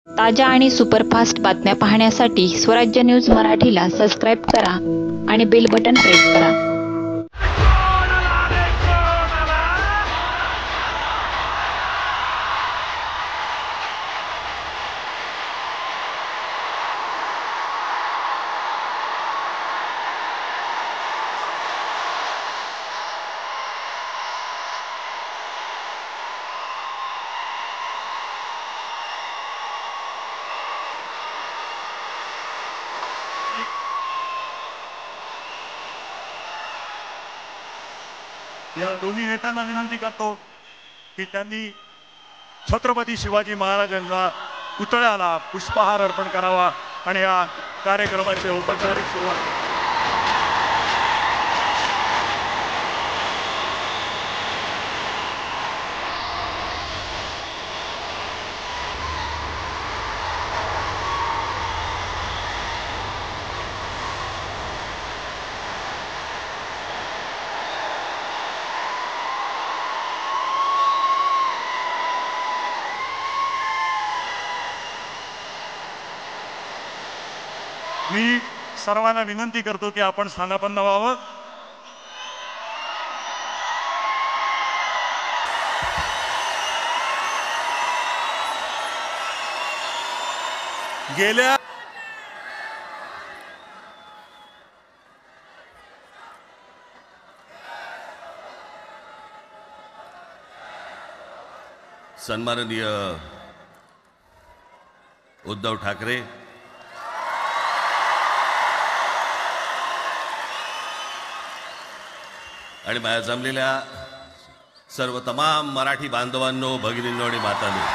ताज्या आणि सुपरफास्ट बातम्या पाहण्यासाठी स्वराज्य न्यूज मराठीला सबस्क्राईब करा आणि बेल बटन प्रेस करा. या दोन्ही नेत्यांना विनंती करतो की त्यांनी छत्रपती शिवाजी महाराजांना पुतळ्याला पुष्पहार अर्पण करावा आणि या कार्यक्रमाचे औपचारिक सुरुवात. मी सर्वांना विनंती करतो की आपण स्थानापन्न व्हावं. गेल्या सन्माननीय उद्धव ठाकरे, आणि माझ्या जमलेल्या सर्व तमाम मराठी बांधवांनो, भगिनींनो आणि मातांनो,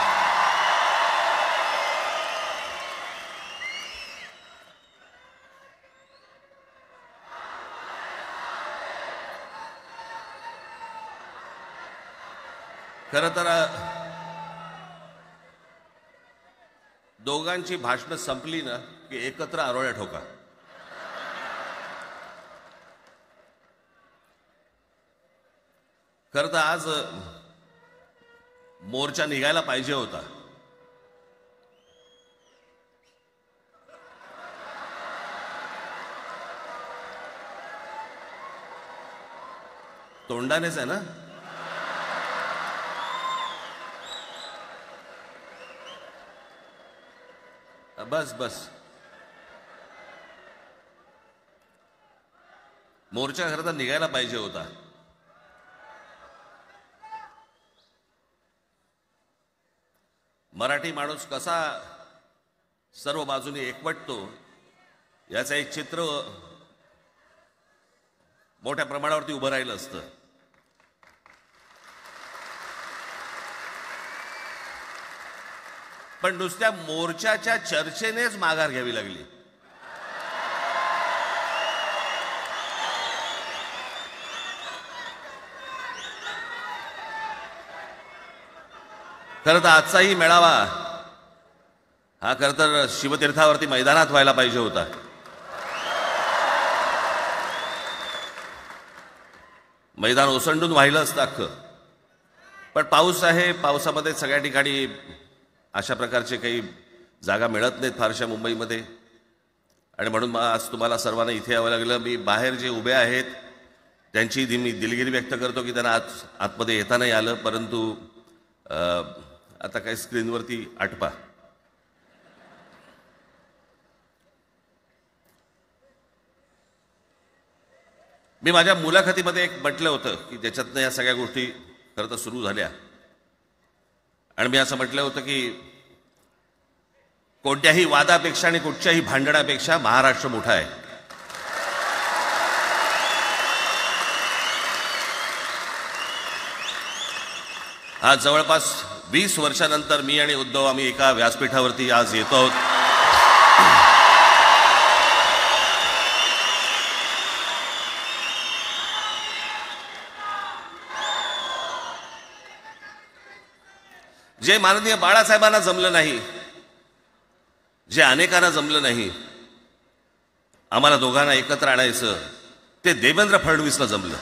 खरं तर दोघांची भाषणं संपली ना की एकत्र आरोळ्या ठोका. खरं तर आज मोर्चा निघायला पाहिजे होता. तोंडानेच आहे ना. बस बस मोर्चा खरं तर निघायला पाहिजे होता. मराठी माणूस कसा सर्व बाजूने एकवटतो याचं एक चित्र मोठ्या प्रमाणावरती उभं राहिलं असतं. पण नुसत्या मोर्चाच्या चर्चेनेच माघार घ्यावी लागली. खरं तर आजचाही मेळावा हा खरं तर शिवतीर्थावरती मैदानात व्हायला पाहिजे होता. मैदान ओसंडून वाहिलं असतं अख्खं. पण पाऊस आहे, पावसामध्ये सगळ्या ठिकाणी अशा प्रकारचे काही जागा मिळत नाहीत फारशा मुंबईमध्ये, आणि म्हणून आज तुम्हाला सर्वांना इथे यावं लागलं. मी बाहेर जे उभे आहेत त्यांची मी दिलगिरी व्यक्त करतो की त्यांना आतमध्ये येता नाही आलं, परंतु आता काही स्क्रीनवरती आटपा. मी माझ्या मुलाखतीमध्ये एक म्हटलं होतं की ज्याच्यातनं या सगळ्या गोष्टी खरं तर सुरू झाल्या, आणि मी असं म्हटलं होतं की कोणत्याही वादापेक्षा आणि कुठच्याही भांडणापेक्षा महाराष्ट्र मोठा आहे. आज जवळपास 20 वर्षानंतर मी आणि उद्धव आम्ही एका व्यासपीठावरती आज येतो आहोत. जे माननीय बाळासाहेबांना जमलं नाही, जे अनेकांना जमलं नाही, आम्हाला दोघांना एकत्र आणायचं, ते देवेंद्र फडणवीसला जमलं.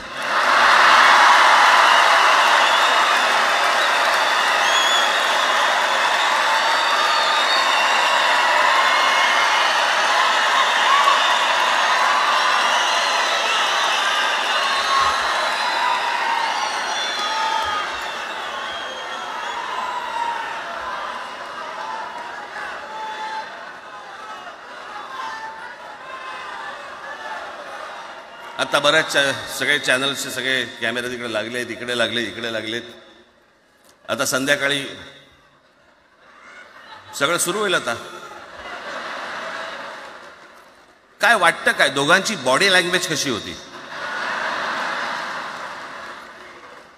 आता बऱ्याच सगळे चॅनल्सचे सगळे कॅमेरे तिकडे लागलेत, इकडे लागलेत. आता संध्याकाळी सगळं सुरू होईल. आता काय वाटतं, काय दोघांची बॉडी लँग्वेज कशी होती?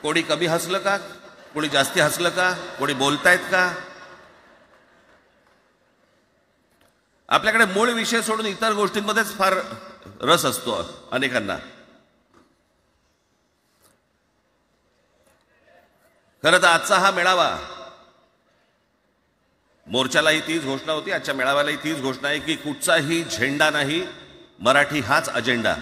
कोणी कमी हसलं का, कोणी जास्ती हसलं का, कोणी बोलतायत का? आपल्याकडे मूळ विषय सोडून इतर गोष्टींमध्येच फार रस असतो अनेकांना. खरं तर आजचा हा मेळावा, मोर्चालाही तीच घोषणा होती, आजच्या मेळाव्यालाही तीच घोषणा आहे की कुठचाही झेंडा नाही, मराठी हाच अजेंडा.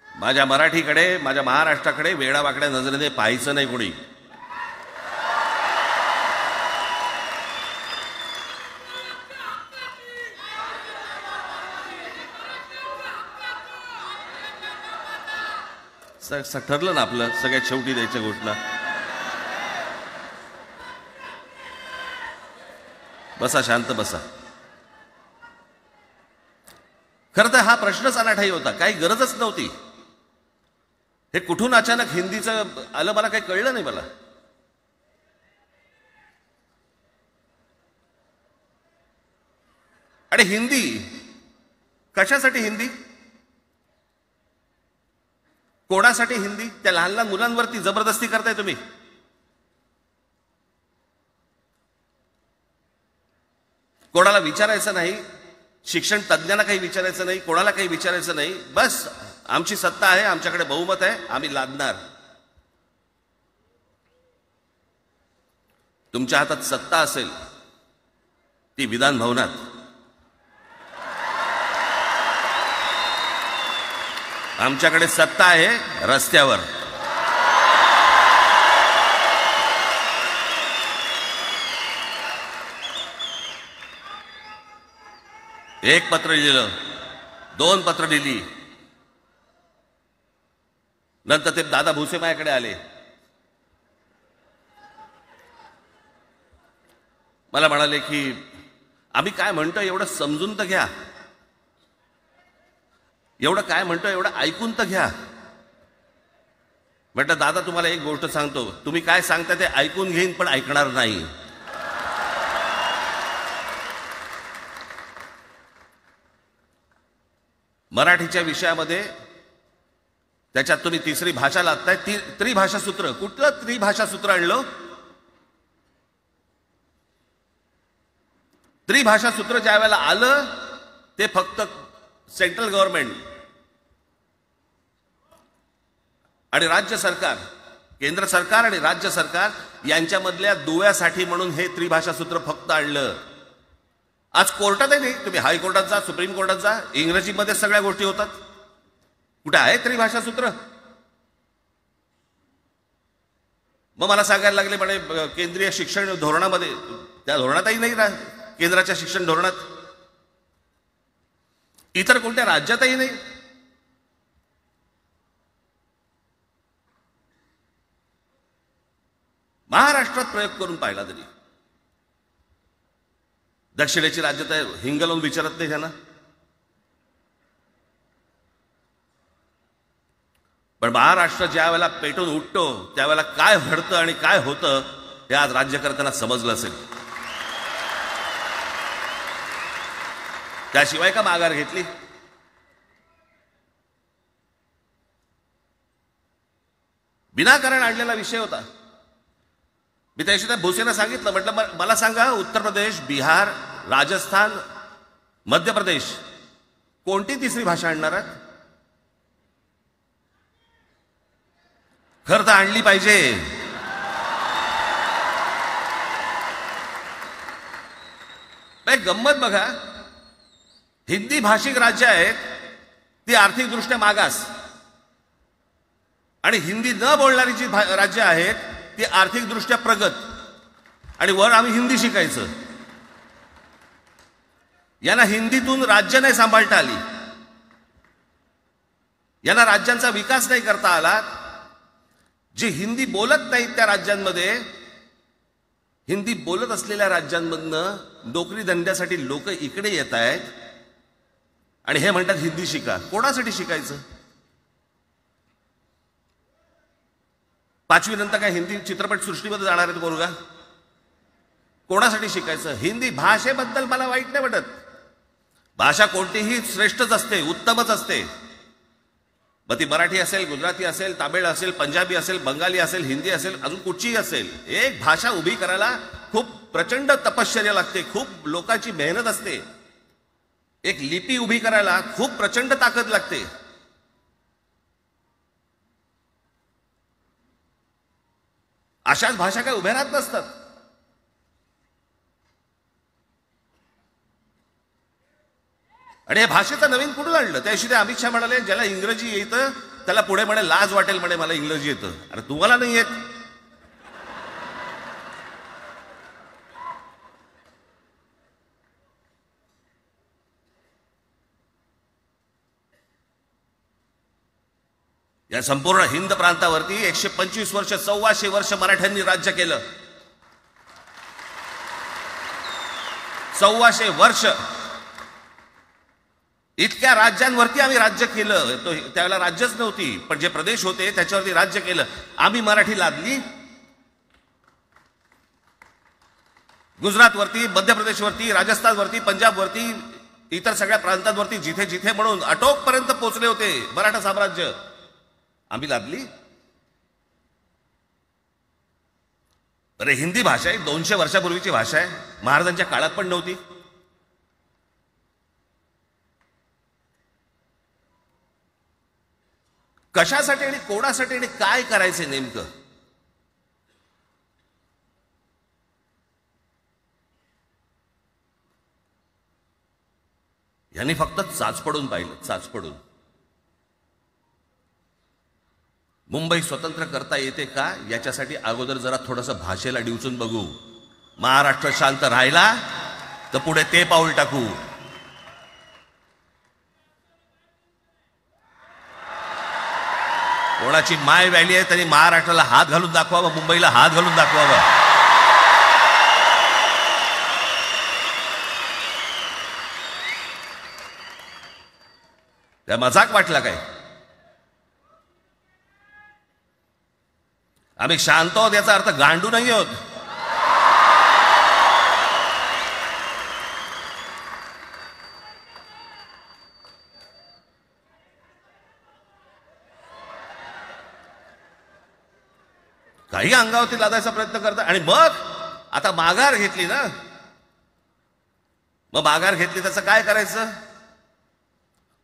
माझ्या मराठीकडे, माझ्या महाराष्ट्राकडे वेडावाकड्या नजरेने पाहायचं नाही कोणी. ठरलं ना आपलं, सगळ्यात शेवटी द्यायच्या घोषणा. बसा, शांत बसा. खरं तर हा प्रश्नच अनाठाई होता, काही गरजच नव्हती. हे कुठून अचानक हिंदीचं आलं मला काही कळलं नाही. मला आणि हिंदी कशासाठी? हिंदी कोणासाठी? हिंदी त्या लहान लहान मुलांवरती जबरदस्ती करताय तुम्ही. कोणाला विचारायचं नाही, शिक्षण तज्ज्ञांना काही विचारायचं नाही, कोणाला काही विचारायचं नाही. बस आमची सत्ता आहे, आमच्याकडे बहुमत आहे, आम्ही लादणार. तुमच्या हातात सत्ता असेल ती विधान भवनात, आमच्याकडे सत्ता आहे रस्त्यावर. एक पत्र लिहिलं, 2 पत्र लिहिली, नंतर ते दादा भुसे माझ्याकडे आले. मला म्हणाले की आम्ही काय म्हणतो एवढं समजून तर घ्या, एवढं काय म्हणतो एवढं ऐकून तर घ्या. म्हटलं दादा तुम्हाला एक गोष्ट सांगतो, तुम्ही काय सांगता ते ऐकून घेईन पण ऐकणार नाही. मराठीच्या विषयामध्ये त्याच्यात तुम्ही तिसरी भाषा लादताय. त्रिभाषा सूत्र, कुठलं त्रिभाषा सूत्र आणलं? त्रिभाषा सूत्र ज्या वेळेला आलं ते फक्त सेंट्रल गव्हर्नमेंट आणि राज्य सरकार, केंद्र सरकार आणि राज्य सरकार यांच्यामधल्या दुव्यासाठी म्हणून हे त्रिभाषा सूत्र फक्त आणलं. आज कोर्टातही नाही, तुम्ही हायकोर्टात जा, सुप्रीम कोर्टात जा, इंग्रजीमध्ये सगळ्या गोष्टी होतात. कुठे आहे त्रिभाषा सूत्र? मग मला सांगायला लागले म्हणे केंद्रीय शिक्षण धोरणामध्ये, त्या धोरणातही नाही, केंद्राच्या शिक्षण धोरणात, इतर कोणत्या राज्यातही नाही. महाराष्ट्रात प्रयोग करून पाहिला तरी दक्षिणेची राज्य तर हिंग लावून विचारत नाही त्यांना. पण महाराष्ट्र ज्या वेळेला पेटून उठतो त्यावेळेला काय घडतं आणि काय होतं हे आज राज्यकर्त्यांना समजलं असेल. त्याशिवाय का माघार घेतली? विनाकारण आणलेला विषय होता. मी त्या दिवशी भुसेंना सांगितलं, म्हटलं मला सांगा उत्तर प्रदेश, बिहार, राजस्थान, मध्य प्रदेश कोणती तिसरी भाषा आणणार आहेत? खरं तर आणली पाहिजे. गंमत बघा, हिंदी भाषिक राज्य आहेत ती आर्थिकदृष्ट्या मागास, आणि हिंदी न बोलणारी जी राज्य आहेत ती आर्थिकदृष्ट्या प्रगत, आणि वर आम्ही हिंदी शिकायचं. यांना हिंदीतून राज्य नाही सांभाळता आली, यांना राज्यांचा विकास नाही करता आला. जे हिंदी बोलत नाहीत त्या राज्यांमध्ये हिंदी बोलत असलेल्या राज्यांमधनं नोकरी धंद्यासाठी लोक इकडे येत आहेत आणि हे म्हणतात हिंदी शिका. कोणासाठी शिकायचं? 5वी नंतर काय हिंदी चित्रपट सृष्टीमध्ये जाणार आहेत पोरगा? कोणासाठी शिकायचं? हिंदी भाषेबद्दल मला वाईट नाही वाटत. भाषा कोणतीही श्रेष्ठच असते, उत्तमच असते. मग ती मराठी असेल, गुजराती असेल, तामिळ असेल, पंजाबी असेल, बंगाली असेल, हिंदी असेल, अजून कुठचीही असेल. एक भाषा उभी करायला खूप प्रचंड तपश्चर्या लागते, खूप लोकांची मेहनत असते. एक लिपी उभी करायला खूप प्रचंड ताकद लागते. अशाच भाषा काय उभ्या राहत नसतात. आणि या भाषेचं नवीन कुठून आणलं? त्या दिवशी अमित शहा म्हणाले ज्याला इंग्रजी येतं त्याला पुढे म्हणे लाज वाटेल, म्हणे मला इंग्रजी येतं. अरे तुम्हाला नाही येत? या संपूर्ण हिंद प्रांतावरती 125 वर्ष, 1400 वर्ष मराठ्यांनी राज्य केलं. 1400 वर्ष इतक्या राज्यांवरती आम्ही राज्य केलं. तो त्यावेळेला राज्यच नव्हती, पण जे प्रदेश होते त्याच्यावरती राज्य केलं. आम्ही मराठी लादली गुजरातवरती, मध्य प्रदेशवरती, राजस्थानवरती, पंजाबवरती, इतर सगळ्या प्रांतांवरती जिथे जिथे म्हणून अटोकपर्यंत पोहोचले होते मराठा साम्राज्य. आम्ही लादली. अरे हिंदी भाषा आहे 200 वर्षापूर्वीची भाषा आहे, महाराजांच्या काळात पण नव्हती. कशासाठी आणि कोणासाठी आणि काय करायचे नेमकं? यांनी फक्त चाचपडून पाहिलं, चाचपडून. मुंबई स्वतंत्र करता येते का याच्यासाठी अगोदर जरा थोडंसं भाषेला डिवचून बघू. महाराष्ट्र शांत राहिला तर पुढे ते पाऊल टाकू. कोणाची माय व्हॅली आहे त्यांनी महाराष्ट्राला हात घालून दाखवावा, मुंबईला हात घालून दाखवावा. त्या मजाक वाटला काय? आम्ही शांत आहोत याचा अर्थ गांडू नाही आहोत. काही अंगावरती लादायचा प्रयत्न करतात आणि मग आता माघार घेतली ना, मग माघार घेतली त्याचं काय करायचं?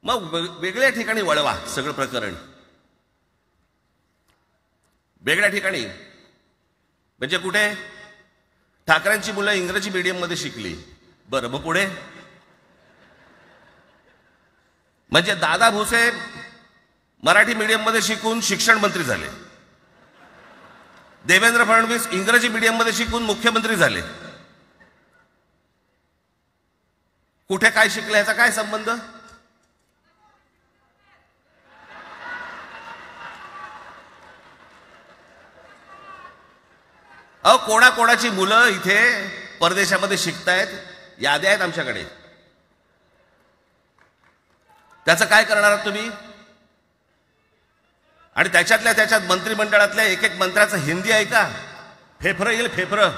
मग वेगळ्या ठिकाणी वळवा सगळं प्रकरण. वेगळ्या ठिकाणी म्हणजे कुठे? ठाकरेंची मुलं इंग्रजी मीडियम मध्ये शिकली, बरं मग पुढे? म्हणजे दादा भुसे मराठी मीडियम मध्ये शिकून शिक्षण मंत्री झाले, देवेंद्र फडणवीस इंग्रजी मीडियम मध्ये शिकून मुख्यमंत्री झाले. कुठे काय शिकले याचा काय संबंध? कोणाकोणाची मुलं इथे परदेशामध्ये शिकतायत, याद्या आहेत आमच्याकडे. त्याचं काय करणार आहात तुम्ही? आणि त्याच्यात मंत्रिमंडळातल्या एक एक मंत्र्याचं हिंदी आहे का? फेफरं येईल, फेफरं.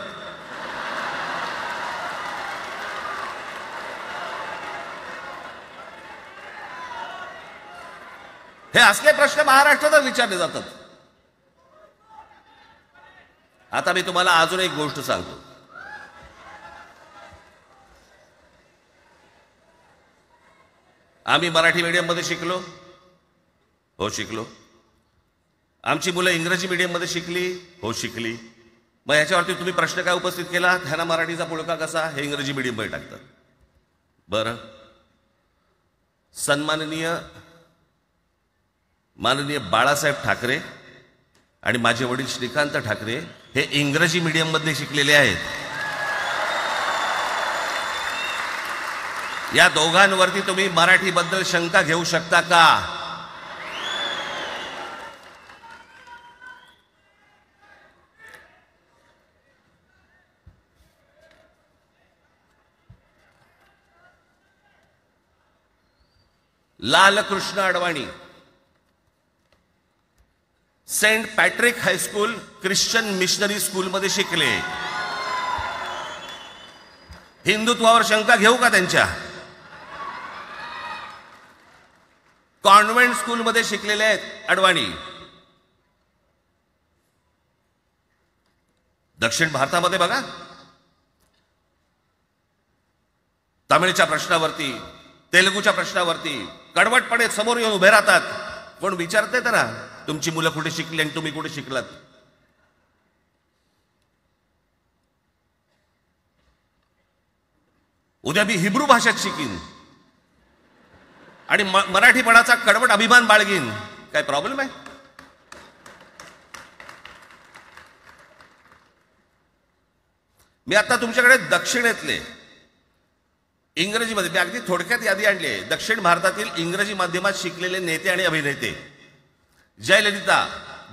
हे असले प्रश्न महाराष्ट्रात विचारले जातात. आता मी तुम्हाला अजून एक गोष्ट सांगतो. आम्ही मराठी मीडियम मध्ये शिकलो, हो शिकलो. आमची मुलं इंग्रजी मीडियम मध्ये शिकली, हो शिकली. मग ह्याच्यावरती तुम्ही प्रश्न काय उपस्थित केला? ह्यांना मराठीचा पुळका कसा? हे इंग्रजी मीडियम मध्ये टाकतात. बरं, माननीय बाळासाहेब ठाकरे आणि माझे वडील श्रीकांत ठाकरे हे इंग्रजी मीडियम मध्ये शिकलेले आहेत. या दोघांवरती तुम्ही मराठी बद्दल शंका घेऊ शकता का? Lalkrishna Advani, Saint Patrick high school Christian missionary स्कूलमध्ये शिकले. हिंदुत्वावर शंका घेऊ का त्यांच्या? कॉन्व्हेंट स्कूलमध्ये शिकलेले आहेत अडवाणी. दक्षिण भारतामध्ये बघा, तमिळच्या प्रश्नावरती, तेलुगूच्या प्रश्नावरती कडवटपणे समोर येऊन उभे राहतात. कोण विचारते तर ना, तुमची मुलं कुठे शिकली आणि तुम्ही कुठे शिकलात? उद्या मी हिब्रू भाषेत शिकीन आणि मराठीपणाचा कडवट अभिमान बाळगीन. काय प्रॉब्लेम आहे? मी आता तुमच्याकडे दक्षिणेतले इंग्रजीमध्ये, मी अगदी थोडक्यात यादी आणली आहे. दक्षिण भारतातील इंग्रजी माध्यमात शिकलेले नेते आणि अभिनेते: जयललिता,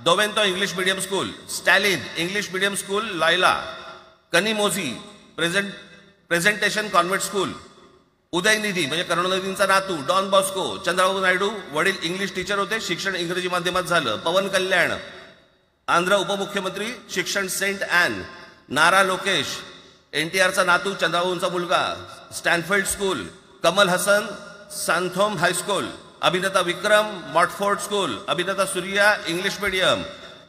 दोवेंतो English medium school, Stalin English medium school लायला, Kanimozhi presentation convent school, Udhayanidhi म्हणजे करुणानिधींचा नातू, डॉन बॉस्को, चंद्रबाबू नायडू वडील इंग्लिश टीचर होते, शिक्षण इंग्रजी माध्यमात झालं. पवन कल्याण, आंध्र उपमुख्यमंत्री, शिक्षण सेंट ॲन. नारा लोकेश, NTRचा नातू, चंद्रबाबूंचा मुलगा, Stanford school. Kamal Haasan, Santhome high school. अभिनेता विक्रम, मॉटफोर्ड स्कूल. अभिनेता Suriya, English medium.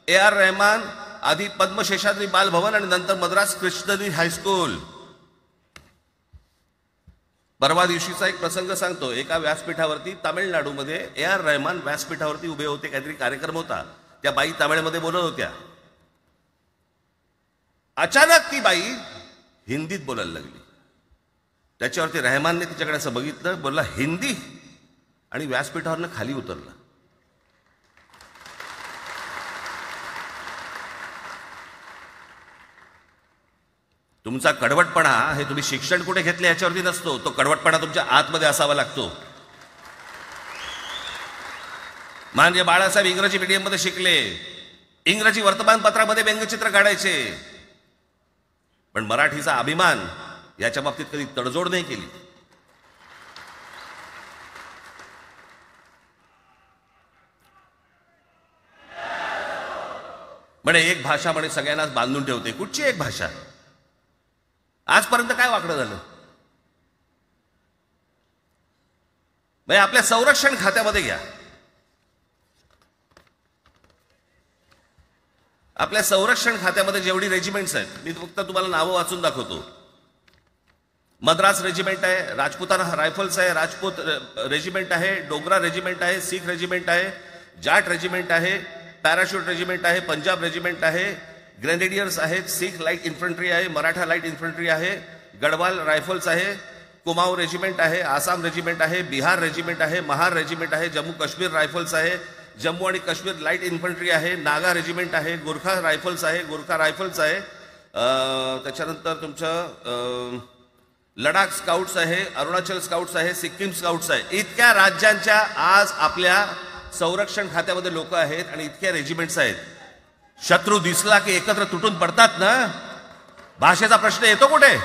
AR Rahman, आधी पद्मशेषाद्री बालभवन आणि नंतर मद्रास क्रिश्नरी हायस्कूल. परवा दिवशीचा एक प्रसंग सांगतो. एका व्यासपीठावरती तामिळनाडूमध्ये AR रहमान व्यासपीठावरती उभे होते. काहीतरी कार्यक्रम होता, त्या बाई तामिळमध्ये बोलत होत्या. अचानक ती बाई हिंदीत बोलायला लागली. त्याच्यावरती रहमानने तिच्याकडे असं बघितलं, बोलला हिंदी, आणि व्यासपीठावरनं खाली उतरला. तुमचा कडवटपणा हे तुम्ही शिक्षण कुठे घेतले याच्यावरती नसतो, तो कडवटपणा तुमच्या आतमध्ये असावा लागतो. म्हणजे बाळासाहेब इंग्रजी मीडियम मध्ये शिकले, इंग्रजी वर्तमानपत्रामध्ये व्यंगचित्र काढायचे, पण मराठीचा अभिमान याच्या बाबतीत कधी तडजोड नाही केली. म्हणे एक भाषा म्हणे सगळ्यांनाच बांधून ठेवते. कुठची एक भाषा? आजपर्यंत काय वाकडं झालं? म्हणजे आपल्या संरक्षण खात्यामध्ये घ्या, आपल्या संरक्षण खात्यामध्ये जेवढी रेजिमेंट्स आहेत, मी फक्त तुम्हाला नावं वाचून दाखवतो. मद्रास रेजिमेंट आहे, राजपुताना रायफल्स आहे, राजपूत रेजिमेंट आहे, डोगरा रेजिमेंट आहे, सीख रेजिमेंट आहे, जाट रेजिमेंट आहे, पॅराशूट रेजिमेंट आहे, पंजाब रेजिमेंट आहे, ग्रेनेडियर्स आहेत, सीख लाईट इन्फंट्री आहे, मराठा लाईट इन्फंट्री आहे, गढवाल रायफल्स आहे, कुमाऊ रेजिमेंट आहे, आसाम रेजिमेंट आहे, बिहार रेजिमेंट आहे, महार रेजिमेंट आहे, जम्मू काश्मीर रायफल्स आहे, जम्मू आणि काश्मीर लाईट इन्फंट्री आहे, नागा रेजिमेंट आहे, गोरखा रायफल्स आहे, गोरखा रायफल्स आहे, त्याच्यानंतर तुमचं लडाख स्काउट्स आहे, अरुणाचल स्काउट्स आहे, सिक्कीम स्काउट्स आहे. इतक्या राज्यांच्या आज आपल्या संरक्षण खात्यामध्ये लोक आहेत आणि इतक्या रेजिमेंट्स आहेत. शत्रू दिसला की एकत्र तुटून पडतात ना. भाषेचा प्रश्न येतो कुठे?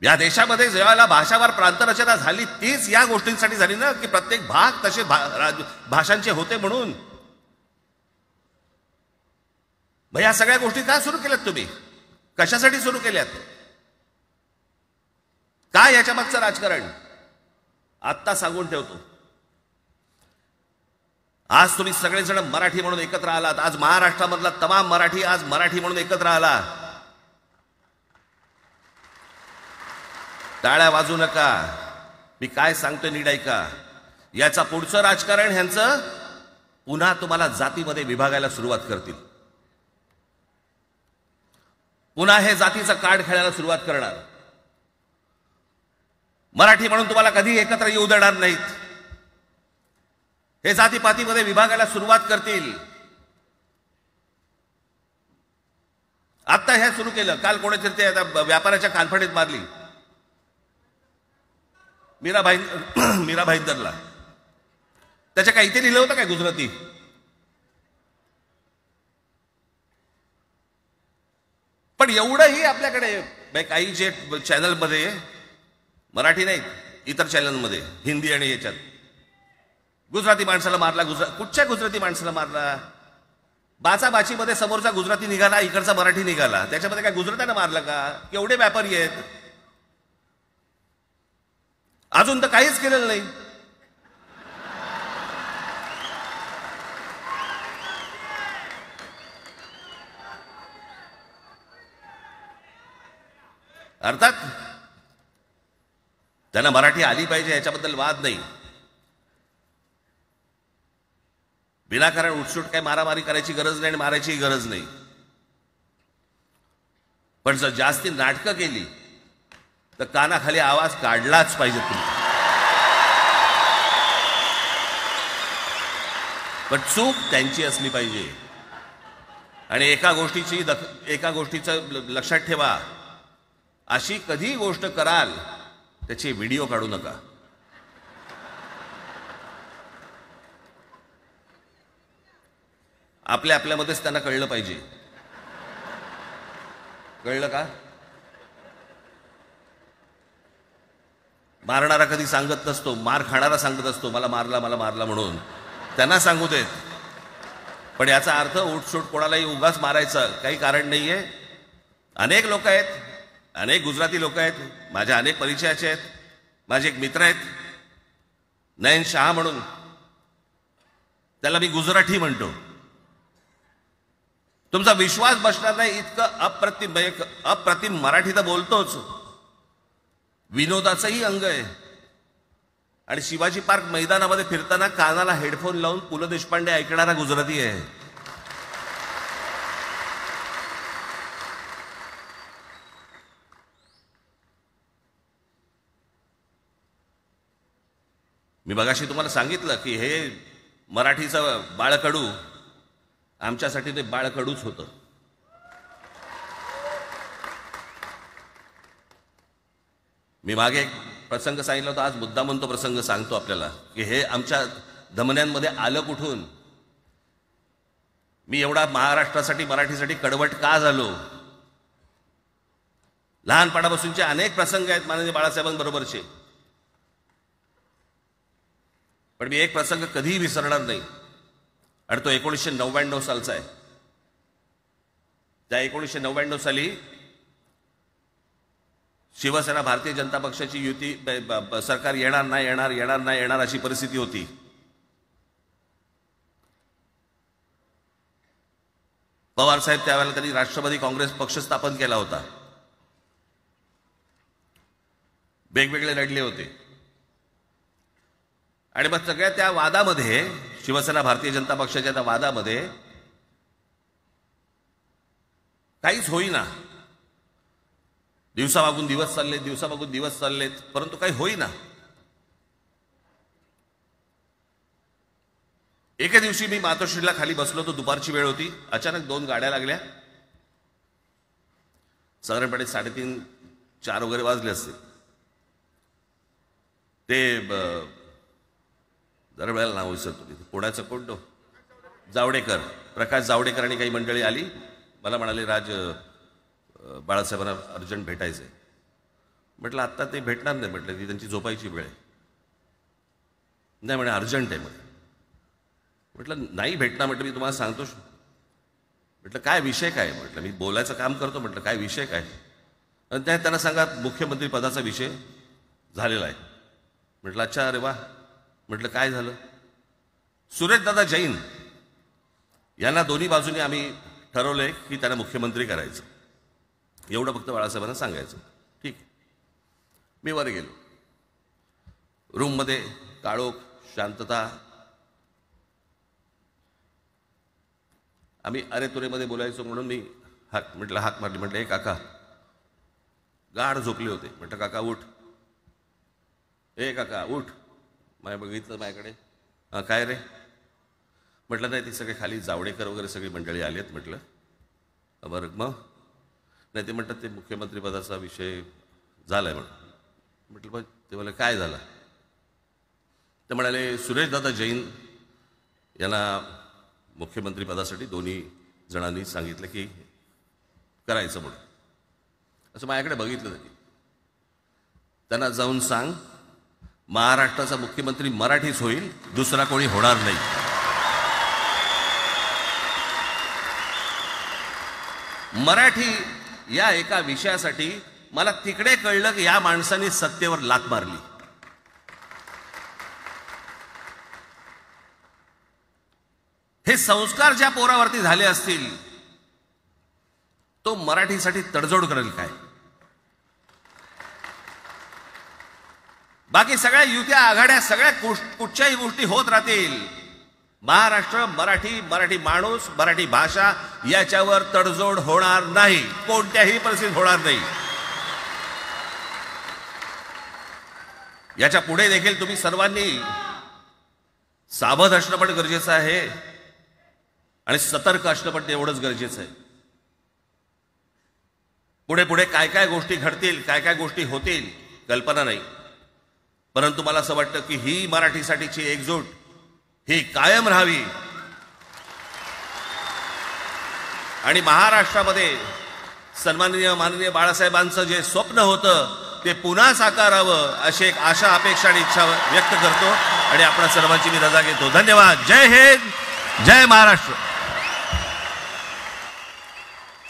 या देशामध्ये जेव्हा भाषावार प्रांतरचना झाली तीच या गोष्टींसाठी झाली ना, की प्रत्येक भाग तसे भाषांचे होते म्हणून. मग या सगळ्या गोष्टी का सुरू केल्यात तुम्ही? कशासाठी सुरू केल्यात? काय याच्या मागचं राजकारण? आत्ता सांगून ठेवतो. आज तुम्ही सगळेजण मराठी म्हणून एकत्र आलात. आज महाराष्ट्रामधला तमाम मराठी आज मराठी म्हणून एकत्र आला. टाळ्या वाजू नका. मी काय सांगतोय नीट ऐका. याचा पुढचं राजकारण ह्यांचं पुन्हा तुम्हाला जातीमध्ये विभागायला सुरुवात करतील. पुन्हा हे जातीचं कार्ड खेळायला सुरुवात करणार. मराठी म्हणून तुम्हाला कधी एकत्र येऊ देणार नाहीत. हे जातीपातीमध्ये विभागायला सुरुवात करतील. आता हे सुरू केलं. काल कोणीतरी ते व्यापाऱ्याच्या कानफडीत मारली मीरा भाईंदरला. त्याच्या काही ते लिहिलं होतं काय गुजराती? पण एवढंही आपल्याकडे काही जे चॅनलमध्ये मराठी नाहीत, इतर चॅनलमध्ये हिंदी आणि याच्यात गुजराती माणसाला मारला, कुठच्या गुजराती माणसाला मारला? बाचाबाचीमध्ये समोरचा गुजराती निघाला, इकडचा मराठी निघाला, त्याच्यामध्ये काय गुजरात्यानं मारलं का? केवढे व्यापारी आहेत, अजून तर काहीच केलेलं नाही. अर्थात त्यांना मराठी आली पाहिजे याच्याबद्दल वाद नाही. विनाकारण उठसूट काय मारामारी करायची गरज नाही आणि मारायची गरज नाही. पण जर जास्ती नाटकं केली तर कानाखाली आवाज काढलाच पाहिजे तुम्ही. पण चूक त्यांची असली पाहिजे. आणि एका गोष्टीचं लक्षात ठेवा, अशी कधी गोष्ट कराल त्याची व्हिडिओ काढू नका. आपल्यामध्येच त्यांना कळलं पाहिजे. कळलं का? मारणारा कधी सांगत नसतो, मार खाणारा सांगत असतो मला मारला म्हणून. त्यांना सांगू देत. पण याचा अर्थ उठसूट कोणालाही उगाच मारायचं काही कारण नाहीये. अनेक लोक आहेत, अनेक गुजराती लोक आहेत, माझ्या अनेक परिचयाचे आहेत. माझे एक मित्र आहेत नयन शहा म्हणून, त्याला मी गुजराठी म्हणतो. तुमचा विश्वास बसणार नाही इतकं अप्रतिम मराठी तर बोलतोच, विनोदाचंही अंग आहे. आणि शिवाजी पार्क मैदानामध्ये फिरताना कानाला हेडफोन लावून पु ल देशपांडे ऐकणारा गुजराती आहे. मी मगाशी तुम्हाला सांगितलं की हे मराठीचं बाळकडू, आमच्यासाठी ते बाळकडूच होतं. मी मागे एक प्रसंग सांगितला होता, आज मुद्दा म्हणतो प्रसंग सांगतो आपल्याला की हे आमच्या धमन्यांमध्ये आलं कुठून. मी एवढा महाराष्ट्रासाठी मराठीसाठी कडवट का झालो. लहानपणापासूनचे अनेक प्रसंग आहेत माननीय बाळासाहेबांबरोबरचे, पण मी एक प्रसंग कधीही विसरणार नाही. आणि तो 1999 सालचा आहे. त्या 1999 साली शिवसेना भारतीय जनता पक्षाची युती सरकार येणार अशी परिस्थिती होती. पवार साहेब त्यावेळेला त्यांनी राष्ट्रवादी काँग्रेस पक्ष स्थापन केला होता. वेगवेगळे लढले होते. आणि मग सगळ्या त्या वादामध्ये, शिवसेना भारतीय जनता पक्षाच्या त्या वादामध्ये काहीच होईना. दिवसामागून दिवस चाललेत, परंतु काही होईना. एके दिवशी मी मातोश्रीला खाली बसलो होतो, दुपारची वेळ होती. अचानक 2 गाड्या लागल्या. साधारणपणे 3:30-4 वगैरे वाजले असते. ते जरा वेळेला नाव विसरतो, पुण्याचं कोण जावडेकर, प्रकाश जावडेकर आणि काही मंडळी आली. मला म्हणाले राज बाळासाहेबांना अर्जंट भेटायचंय. म्हटलं आत्ता ते भेटणार नाही. म्हटलं ती त्यांची झोपायची वेळ आहे. नाही म्हणे अर्जंट आहे. म्हटलं नाही भेटणार. म्हटलं मी तुम्हाला सांगतो. म्हटलं काय विषय काय? म्हटलं मी बोलायचं काम करतो. म्हटलं काय विषय काय? आणि त्यांना सांगा मुख्यमंत्री पदाचा विषय झालेला आहे. म्हटलं अच्छा, अरे वा. म्हटलं काय झालं? सुरेशदादा जैन यांना दोन्ही बाजूने आम्ही ठरवलंय की त्यांना मुख्यमंत्री करायचं. एवढं फक्त बाळासाहेबांना सांगायचं. ठीक. मी वर गेलो. रूममध्ये काळोख, शांतता. आम्ही अरे तुरेमध्ये बोलायचो म्हणून मी हाक मारली. म्हटलं हे काका गाढ झोपले होते. म्हटलं काका उठ. ए काका उठ. बघितलं माझ्याकडे. काय रे? म्हटलं नाही, ती सगळे खाली जावडेकर वगैरे सगळी मंडळी आली आहेत. म्हटलं बरं मग? नाही ते म्हणतात ते मुख्यमंत्री पदाचा विषय झालाय म्हणून. म्हटलं बघ. ते म्हणाले काय झालं? ते म्हणाले सुरेशदादा जैन यांना मुख्यमंत्री पदासाठी दोन्ही जणांनी सांगितलं की करायचं म्हणून. असं माझ्याकडे बघितलं त्यांनी. त्यांना जाऊन सांग, महाराष्ट्राचा मुख्यमंत्री मराठीच होईल, दुसरा कोणी होणार नाही. मराठी या एका विषयासाठी मला तिकडे कळलं की या माणसाने सत्तेवर लाथ मारली. हे संस्कार ज्या पोरावरती झाले असतील, तो मराठीसाठी तडजोड करेल काय? बाकी सगळ्या युत्या आघाड्या सगळ्या कुठच्याही गोष्टी होत राहतील, महाराष्ट्र, मराठी, मराठी माणूस, मराठी भाषा याच्यावर तडजोड होणार नाही, कोणत्याही परिस्थितीत होणार नाही. याच्या पुढे देखील तुम्ही सर्वांनी सावध असणं पण गरजेचं आहे आणि सतर्क असणं पण तेवढंच गरजेचं आहे. पुढे पुढे काय काय गोष्टी घडतील, काय काय गोष्टी होतील कल्पना नाही, परंतु मला असं वाटतं की ही मराठीसाठीची एकजूट ही कायम राहावी आणि महाराष्ट्रामध्ये सन्माननीय माननीय बाळासाहेबांचं जे स्वप्न होतं ते पुन्हा साकारावं अशी एक आशा, अपेक्षा आणि इच्छा व्यक्त करतो आणि आपल्या सर्वांची मी रजा घेतो. धन्यवाद. जय हिंद, जय महाराष्ट्र.